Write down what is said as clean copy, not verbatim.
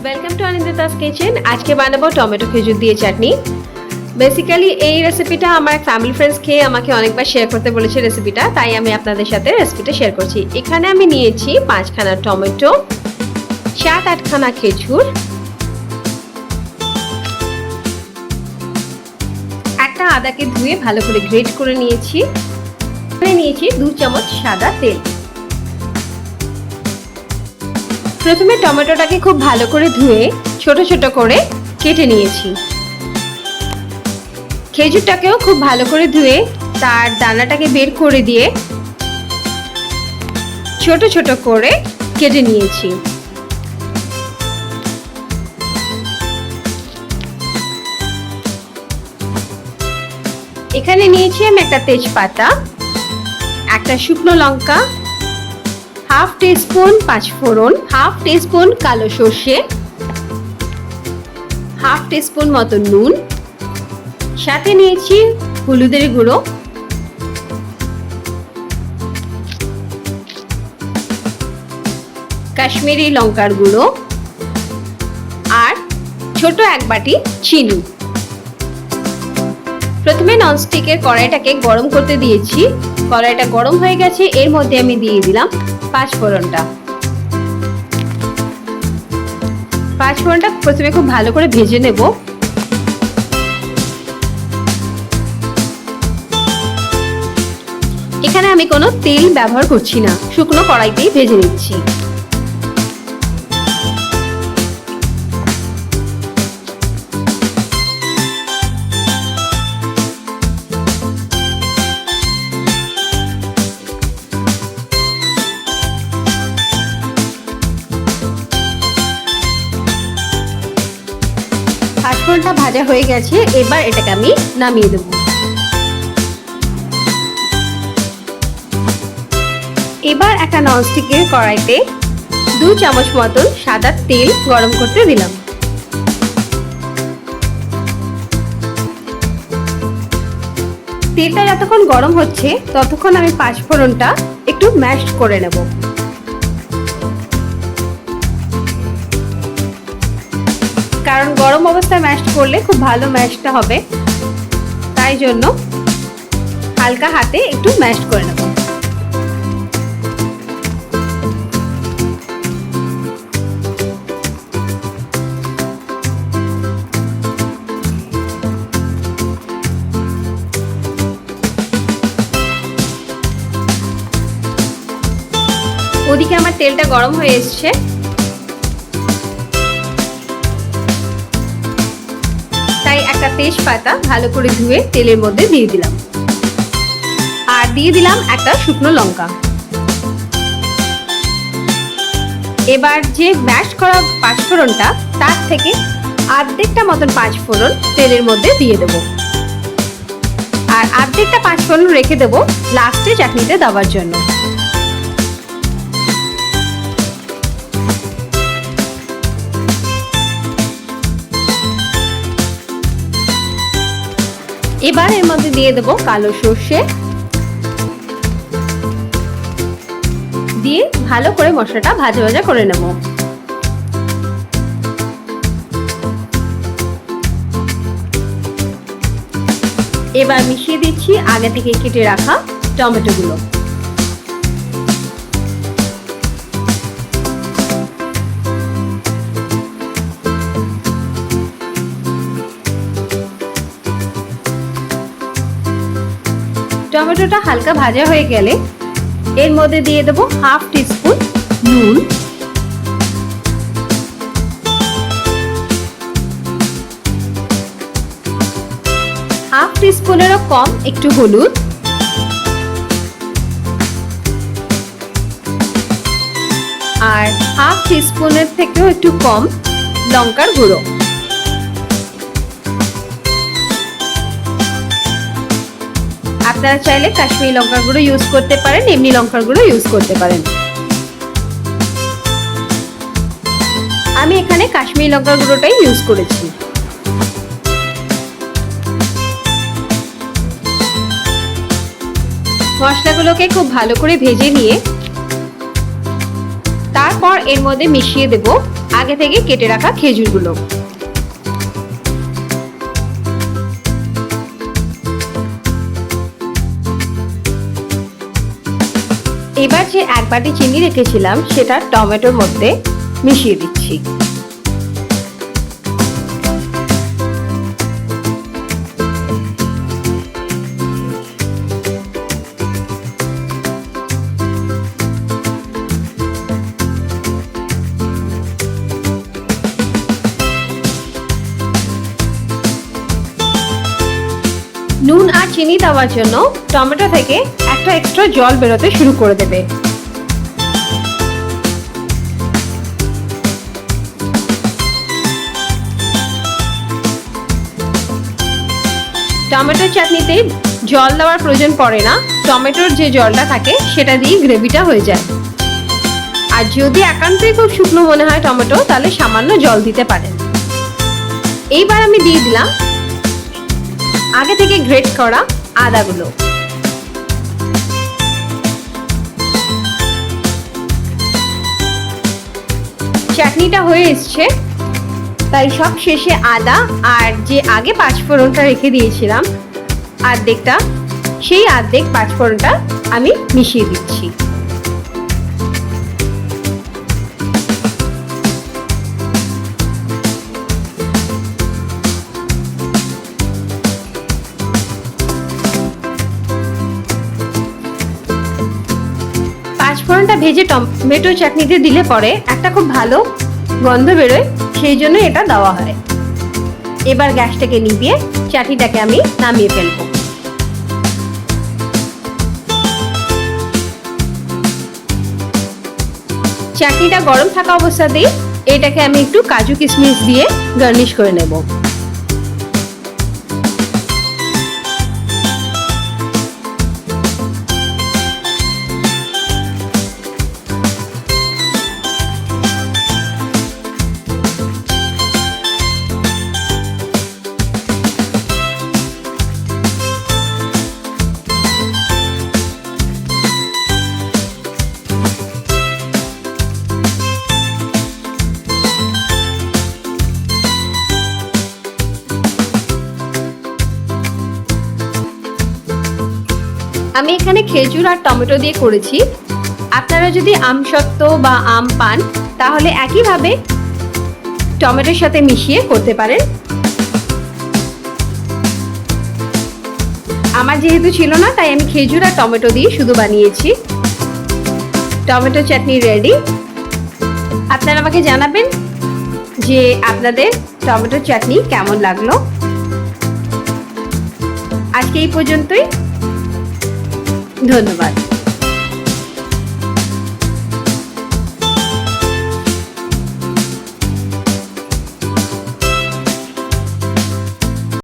Welcome to অনিন্দিতাস kitchen. আজকে বানাবো tomato খেজুর দিয়ে চাটনি। বেসিক্যালি এই রেসিপিটা আমার ফ্যামিলি ফ্রেন্ডস খেয়ে আমাকে অনেকবার শেয়ার করতে বলেছে রেসিপিটা, তাই আমি আপনাদের সাথে রেসিপিটা শেয়ার করছি। এখানে আমি নিয়েছি 5খানা টমেটো, 7-8খানা খেজুর, একটা আদাকে ধুয়ে ভালো করে গ্রেট করে নিয়েছি, নিয়েছি 2 চামচ সাদা তেল। প্রথমে টমেটোটাকে খুব ভালো করে ধুয়ে ছোট ছোট করে কেটে নিয়েছি। খেজুরটাকেও খুব ভালো করে ধুয়ে তার দানাটাকে বের করে দিয়ে ছোট ছোট করে কেটে নিয়েছি। এখানে নিয়েছি আমি একটা তেজপাতা, একটা শুকনো লঙ্কা, হাফ টিস্পুন পাঁচফোড়ন, হাফ টিস্পুন কালো সর্ষে, হাফ টিস্পুন মতো নুন, সাথে নিয়েছি হলুদের গুঁড়ো, কাশ্মীরি লঙ্কার গুঁড়ো আর ছোট এক বাটি চিনি। প্রথমে ননস্টিকের কড়াইটাকে গরম করতে দিয়েছি। কড়াইটা গরম হয়ে গেছে, এর মধ্যে আমি দিয়ে দিলাম পাঁচফোড়নটা। পাঁচফোড়নটা প্রথমে খুব ভালো করে ভেজে নেব। এখানে আমি কোনো তেল ব্যবহার করছি না, শুকনো কড়াইতেই ভেজে নিচ্ছি। পাঁচফোড়নটা ভাজা হয়ে গেছে, এবার এটাকে আমি নামিয়ে দেব। এবার একটা ননস্টিকের কড়াইতে 2 চামচ মতন সাদা তেল গরম করতে দিলাম। তেলটা যতক্ষণ গরম হচ্ছে ততক্ষণ আমি পাঁচফোড়নটা একটু ম্যাশ করে নেব। কারণ গরম অবস্থায় ম্যাশ করলে খুব ভালো ম্যাশটা হবে, তাই জন্য হালকা হাতে একটু ম্যাশ করে নেব। ওদিকে আমার তেলটা গরম হয়ে এসছে, তাই একটা তেজপাতা ভালো করে ধুয়ে তেলের মধ্যে দিয়ে দিলাম আর দিয়ে দিলাম একটা শুকনো লঙ্কা। এবার যে ম্যাশ করা পাঁচফোড়নটা, তার থেকে অর্ধেকটা মতন পাঁচফোড়ন তেলের মধ্যে দিয়ে দেব আর অর্ধেকটা পাঁচফোড়ন রেখে দেব লাস্টে চাটনিতে দেওয়ার জন্য। এবার এর মধ্যে দিয়ে দেব কালো সর্ষে, দিয়ে ভালো করে মশলাটা ভাজা ভাজা করে নেব। এবার মিশিয়ে দিচ্ছি আগে থেকে কেটে রাখা টমেটোগুলো। টমেটোটা হালকা ভাজা হয়ে গেলে এর মধ্যে দিয়ে দেব হাফ টিস্পুন নুন, হাফ টিস্পুনেরও কম একটু হলুদ, আর হাফ টিস্পুনের থেকেও একটু কম লঙ্কার গুঁড়ো। আপনারা চাইলে কাশ্মীরি লঙ্কার গুঁড়ো ইউজ করতে পারেন, এমনি লঙ্কার গুঁড়ো ইউজ করতে পারেন। আমি এখানে কাশ্মীরি লঙ্কার গুঁড়োটাই ইউজ করেছি। মশলাগুলোকে খুব ভালো করে ভেজে নিয়ে তারপর এর মধ্যে মিশিয়ে দেব আগে থেকে কেটে রাখা খেজুরগুলো। এবার যে এক বাটি চিনি রেখেছিলাম সেটা টমেটোর মধ্যে মিশিয়ে দিচ্ছি। নুন আর চিনি দেওয়ার জন্য টমেটো থেকে একটা এক্সট্রা জল বেরোতে শুরু করে দেবে। টমেটোর চাটনিতে জল দেওয়ার প্রয়োজন পড়ে না, টমেটোর যে জলটা থাকে সেটা দিয়ে গ্রেভিটা হয়ে যায়। আর যদি একান্তই খুব শুকনো মনে হয় টমেটো, তাহলে সামান্য জল দিতে পারেন। এইবার আমি দিয়ে দিলাম আগে থেকে গ্রেট করা আদাগুলো। চাটনিটা হয়ে এসছে, তাই সব শেষে আদা আর যে আগে পাঁচফোড়নটা রেখে দিয়েছিলাম অর্ধেকটা, সেই অর্ধেক পাঁচফোড়নটা আমি মিশিয়ে দিচ্ছি। পাঁচফোড়নটা ভেজে টমেটো চাটনিতে দিলে পরে একটা খুব ভালো গন্ধ বেরোয়, সেই জন্য এটা দেওয়া হয়। এবার গ্যাসটাকে নিভিয়ে চাটনিটাকে আমি নামিয়ে ফেলবো। চাটনিটা গরম থাকা অবস্থাতেই এটাকে আমি একটু কাজু কিশমিশ দিয়ে গার্নিশ করে নেব। আমি এখানে খেজুর আর টমেটো দিয়ে করেছি। আপনারা যদি আমসত্ত্ব বা আম পান তাহলে একইভাবে টমেটোর সাথে মিশিয়ে করতে পারেন। আমার যেহেতু ছিল না, তাই আমি খেজুর আর টমেটো দিয়ে শুধু বানিয়েছি। টমেটো চাটনি রেডি। আপনারা আমাকে জানাবেন যে আপনাদের টমেটো চাটনি কেমন লাগলো। আজকে এই পর্যন্তই, ধন্যবাদ।